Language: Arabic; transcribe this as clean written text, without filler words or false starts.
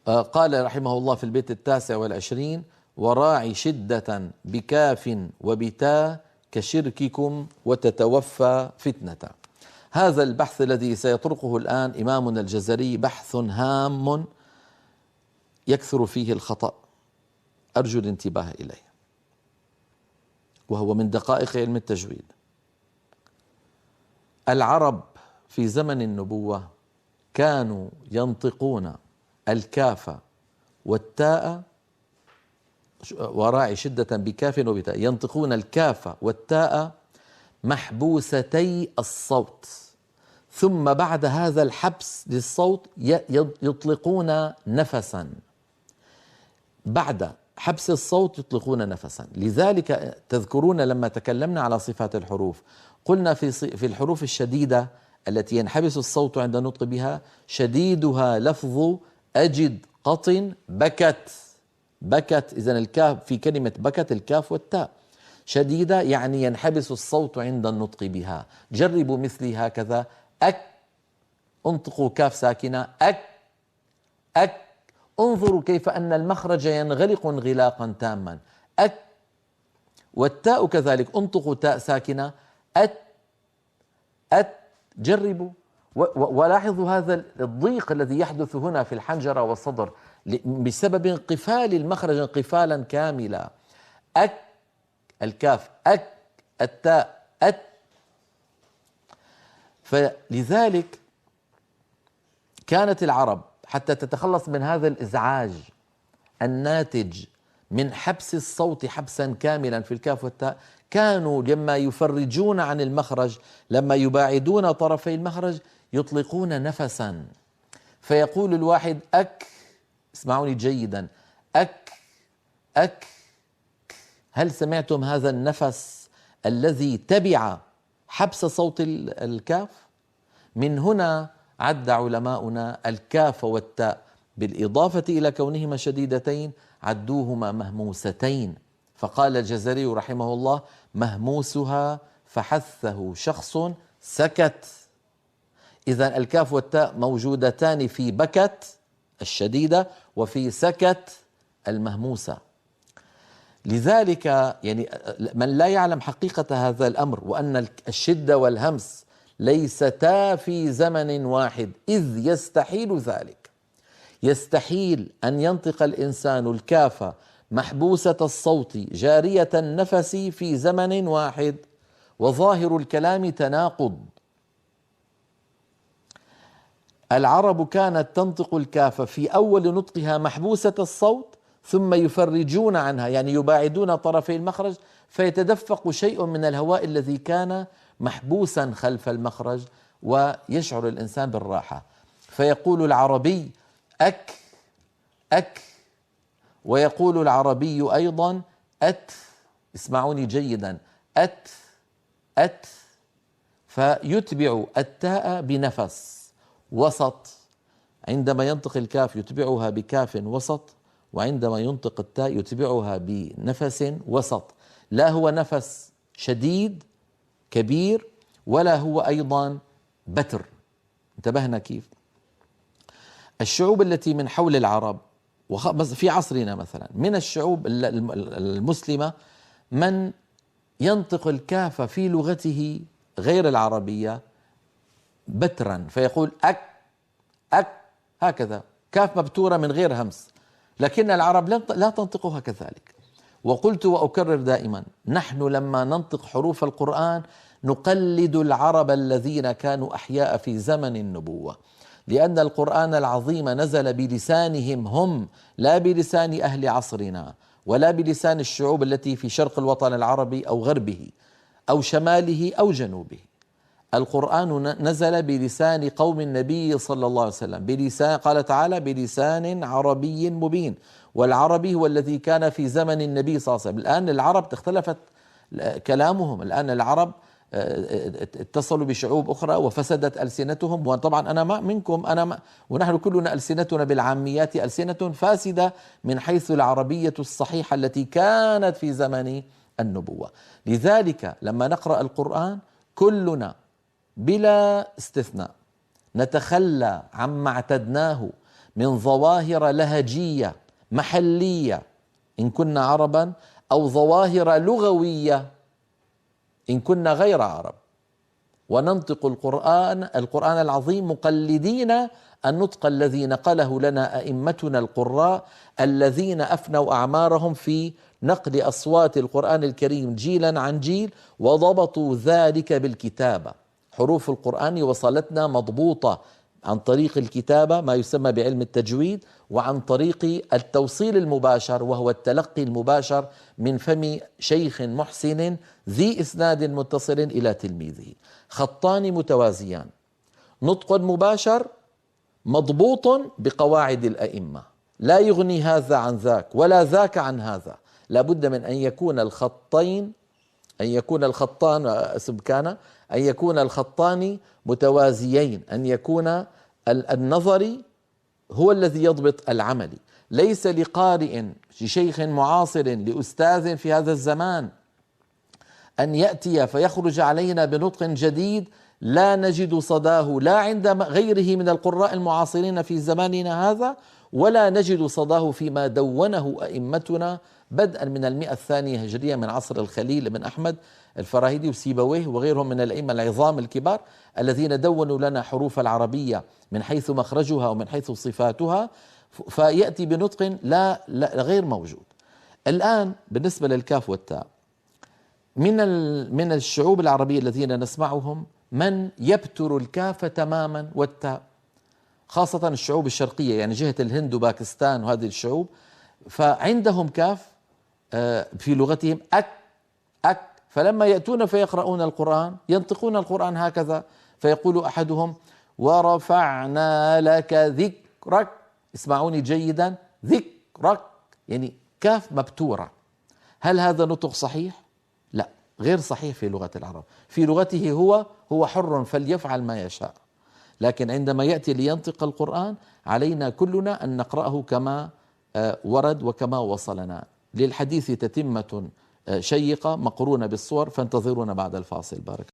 قال رحمه الله في البيت 29: وراعي شدة بكاف وبتاء كشرككم وتتوفى فتنة. هذا البحث الذي سيطرقه الآن إمامنا الجزري بحث هام يكثر فيه الخطأ، أرجو الانتباه إليه، وهو من دقائق علم التجويد. العرب في زمن النبوة كانوا ينطقون الكاف والتاء، وراعي شدة بكاف وبتاء، ينطقون الكاف والتاء محبوستي الصوت، ثم بعد هذا الحبس للصوت يطلقون نفسا، بعد حبس الصوت يطلقون نفسا. لذلك تذكرون لما تكلمنا على صفات الحروف قلنا في الحروف الشديدة التي ينحبس الصوت عند النطق بها شديدها لفظ أجد قط بكت. بكت، إذن الكاف في كلمة بكت الكاف والتاء شديدة يعني ينحبس الصوت عند النطق بها. جربوا مثلي هكذا: أك، انطقوا كاف ساكنة أك أك، انظروا كيف أن المخرج ينغلق انغلاقا تاما أك. والتاء كذلك، انطقوا تاء ساكنة أت أت. جربوا ولاحظوا هذا الضيق الذي يحدث هنا في الحنجرة والصدر بسبب انقفال المخرج انقفالا كاملا. أك الكاف أك، التاء أت. فلذلك كانت العرب حتى تتخلص من هذا الإزعاج الناتج من حبس الصوت حبسا كاملا في الكاف والتاء، كانوا لما يفرجون عن المخرج، لما يباعدون طرفي المخرج يطلقون نفسا، فيقول الواحد أك، اسمعوني جيدا، أك أك. هل سمعتم هذا النفس الذي تبع حبس صوت الكاف؟ من هنا عد علماؤنا الكاف والتاء بالإضافة إلى كونهما شديدتين عدوهما مهموستين، فقال الجزري رحمه الله: مهموسها فحثه شخص سكت. إذن الكاف والتاء موجودتان في بكت الشديدة وفي سكت المهموسة. لذلك يعني من لا يعلم حقيقة هذا الأمر وأن الشدة والهمس ليستا في زمن واحد، إذ يستحيل ذلك، يستحيل أن ينطق الإنسان الكاف محبوسة الصوت جارية النفس في زمن واحد، وظاهر الكلام تناقض. العرب كانت تنطق الكاف في أول نطقها محبوسة الصوت، ثم يفرجون عنها يعني يباعدون طرفي المخرج فيتدفق شيء من الهواء الذي كان محبوسا خلف المخرج ويشعر الإنسان بالراحة، فيقول العربي أك أك، ويقول العربي أيضا أت، اسمعوني جيدا، أت أت، فيتبع التاء بنفس وسط، عندما ينطق الكاف يتبعها بكاف وسط، وعندما ينطق التاء يتبعها بنفس وسط، لا هو نفس شديد كبير ولا هو أيضا بتر. انتبهنا كيف؟ الشعوب التي من حول العرب في عصرنا مثلا من الشعوب المسلمة من ينطق الكاف في لغته غير العربية بترا، فيقول أك أك هكذا، كاف مبتورة من غير همس، لكن العرب لا تنطقها كذلك. وقلت وأكرر دائما: نحن لما ننطق حروف القرآن نقلد العرب الذين كانوا أحياء في زمن النبوة، لأن القرآن العظيم نزل بلسانهم هم، لا بلسان أهل عصرنا ولا بلسان الشعوب التي في شرق الوطن العربي أو غربه أو شماله أو جنوبه. القرآن نزل بلسان قوم النبي صلى الله عليه وسلم، بلسان، قال تعالى: بلسان عربي مبين، والعربي هو الذي كان في زمن النبي صلى الله عليه وسلم. الآن العرب اختلفت كلامهم، الآن العرب اتصلوا بشعوب أخرى وفسدت ألسنتهم، وطبعا أنا ما منكم، ونحن كلنا ألسنتنا بالعاميات ألسنة فاسدة من حيث العربية الصحيحة التي كانت في زمن النبوة. لذلك لما نقرأ القرآن كلنا بلا استثناء نتخلى عما اعتدناه من ظواهر لهجية محلية إن كنا عربا، أو ظواهر لغوية إن كنا غير عرب، وننطق القرآن العظيم مقلدين النطق الذي نقله لنا أئمتنا القراء الذين أفنوا أعمارهم في نقل أصوات القرآن الكريم جيلا عن جيل، وضبطوا ذلك بالكتابة. حروف القرآن وصلتنا مضبوطة عن طريق الكتابة، ما يسمى بعلم التجويد، وعن طريق التوصيل المباشر، وهو التلقي المباشر من فم شيخ محسن ذي إسناد متصل إلى تلميذه. خطان متوازيان، نطق مباشر مضبوط بقواعد الأئمة، لا يغني هذا عن ذاك ولا ذاك عن هذا، لا بد من أن يكون الخطان متوازيين، أن يكون النظري هو الذي يضبط العملي. ليس لقارئ لشيخ معاصر لأستاذ في هذا الزمان أن يأتي فيخرج علينا بنطق جديد لا نجد صداه لا عند غيره من القراء المعاصرين في زماننا هذا، ولا نجد صداه فيما دونه أئمتنا بدءا من 100 هجرية من عصر الخليل بن أحمد الفراهيدي وسيبويه وغيرهم من الأئمة العظام الكبار الذين دونوا لنا حروف العربية من حيث مخرجها ومن حيث صفاتها، فيأتي بنطق لا غير موجود. الآن بالنسبة للكاف والتاء، من الشعوب العربية الذين نسمعهم من يبتر الكاف تماما والتاء، خاصة الشعوب الشرقية، يعني جهة الهند وباكستان وهذه الشعوب، فعندهم كاف في لغتهم أك، فلما يأتون فيقرؤون القرآن ينطقون القرآن هكذا، فيقول أحدهم ورفعنا لك ذكرك، اسمعوني جيدا، ذكرك، يعني كاف مبتورة. هل هذا نطق صحيح؟ لا، غير صحيح في لغة العرب. في لغته هو حر فليفعل ما يشاء، لكن عندما يأتي لينطق القرآن علينا كلنا أن نقرأه كما ورد وكما وصلنا. للحديث تتمة شيقة مقرونة بالصور، فانتظرونا بعد الفاصل. بارك